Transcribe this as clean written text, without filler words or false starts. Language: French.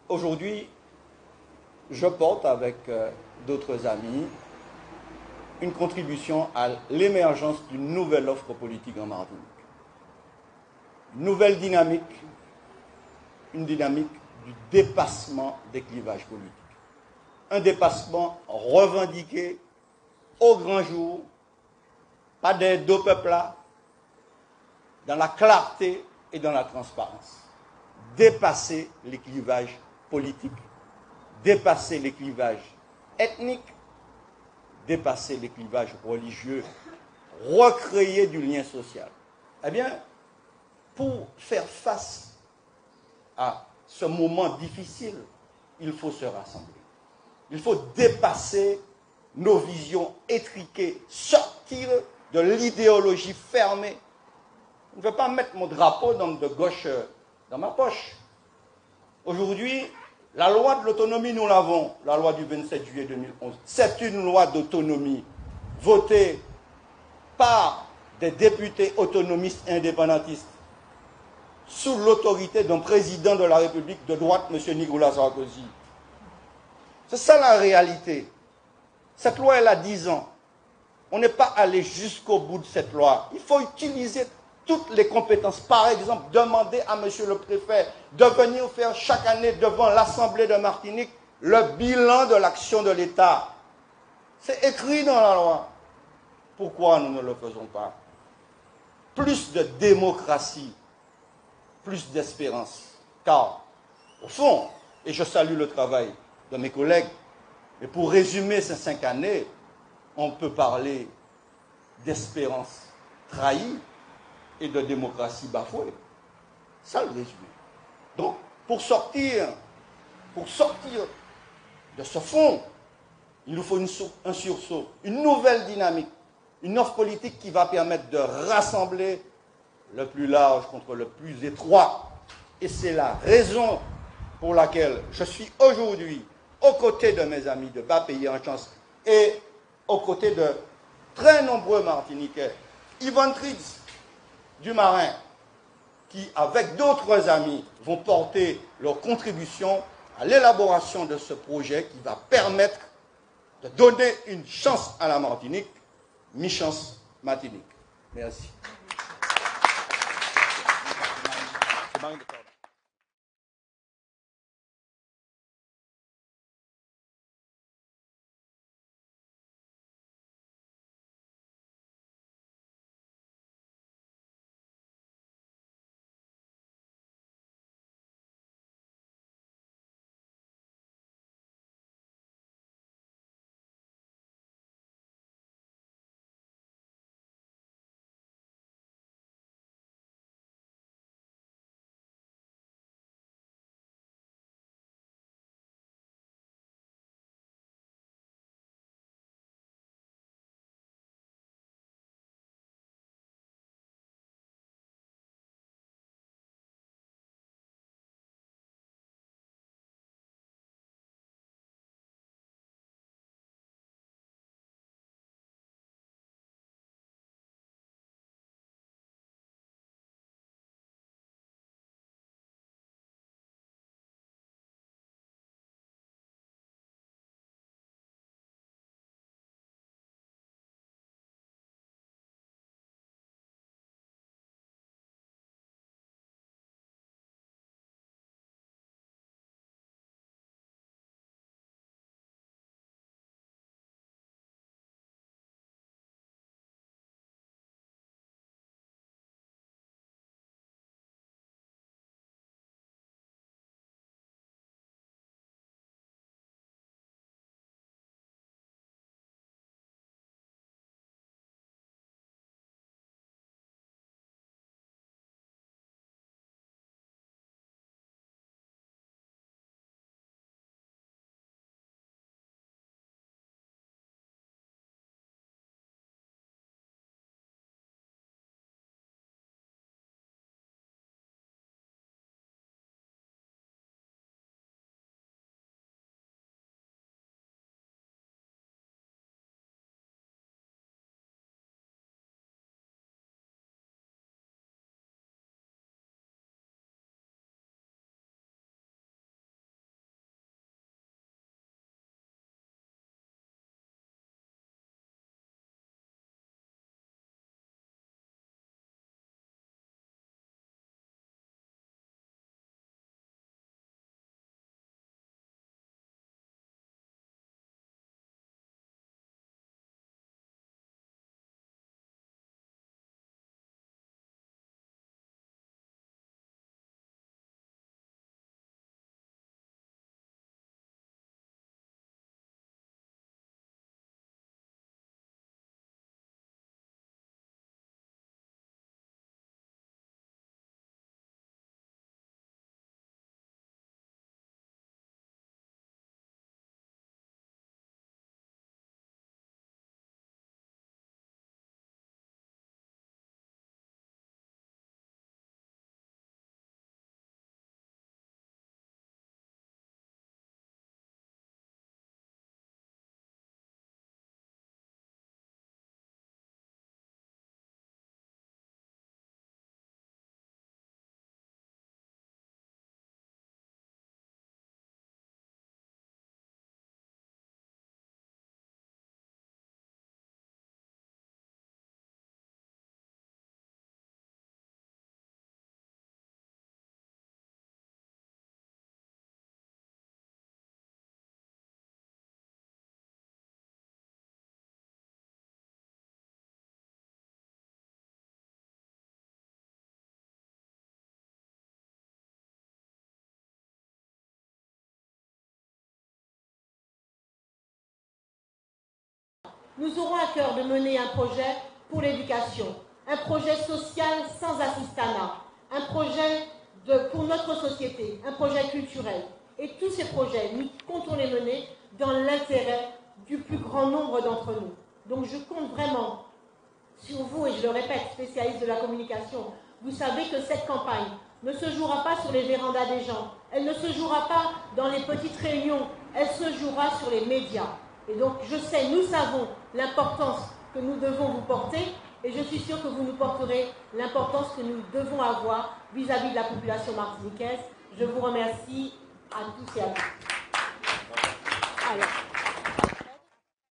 Aujourd'hui, je porte avec d'autres amis une contribution à l'émergence d'une nouvelle offre politique en Martinique. Une nouvelle dynamique, une dynamique du dépassement des clivages politiques. Un dépassement revendiqué au grand jour, pas des deux peuples là, dans la clarté et dans la transparence. Dépasser les clivages politiques, dépasser les clivages ethniques, dépasser les clivages religieux, recréer du lien social. Eh bien, pour faire face à ce moment difficile, il faut se rassembler. Il faut dépasser nos visions étriquées, sortir de l'idéologie fermée. Je ne veux pas mettre mon drapeau de gauche dans ma poche. Aujourd'hui, la loi de l'autonomie, nous l'avons, la loi du 27 juillet 2011. C'est une loi d'autonomie votée par des députés autonomistes et indépendantistes sous l'autorité d'un président de la République de droite, M. Nicolas Sarkozy. C'est ça la réalité. Cette loi, elle a 10 ans. On n'est pas allé jusqu'au bout de cette loi. Il faut utiliser toutes les compétences. Par exemple, demander à M. le préfet de venir faire chaque année devant l'Assemblée de Martinique le bilan de l'action de l'État. C'est écrit dans la loi. Pourquoi nous ne le faisons pas? Plus de démocratie, plus d'espérance. Car, au fond, et je salue le travail de mes collègues, mais pour résumer ces 5 années, on peut parler d'espérance trahie et de démocratie bafouée. Ça le résumé. Donc, pour sortir de ce fond, il nous faut un sursaut, une nouvelle dynamique, une offre politique qui va permettre de rassembler le plus large contre le plus étroit. Et c'est la raison pour laquelle je suis aujourd'hui aux côtés de mes amis de Bas Pays en Chance et aux côtés de très nombreux Martiniquais. Yvonne Tritz du Marin, qui, avec d'autres amis, vont porter leur contribution à l'élaboration de ce projet qui va permettre de donner une chance à la Martinique, mi-chance Martinique. Merci. nous aurons à cœur de mener un projet pour l'éducation, un projet social sans assistanat, un projet pour notre société, un projet culturel. Et tous ces projets, nous comptons les mener dans l'intérêt du plus grand nombre d'entre nous. Donc je compte vraiment sur vous, et je le répète, spécialiste de la communication. Vous savez que cette campagne ne se jouera pas sur les vérandas des gens, elle ne se jouera pas dans les petites réunions, elle se jouera sur les médias. Et donc je sais, nous savons l'importance que nous devons vous porter, et je suis sûre que vous nous porterez l'importance que nous devons avoir vis-à-vis de la population martiniquaise. Je vous remercie à tous et à toutes. Alors.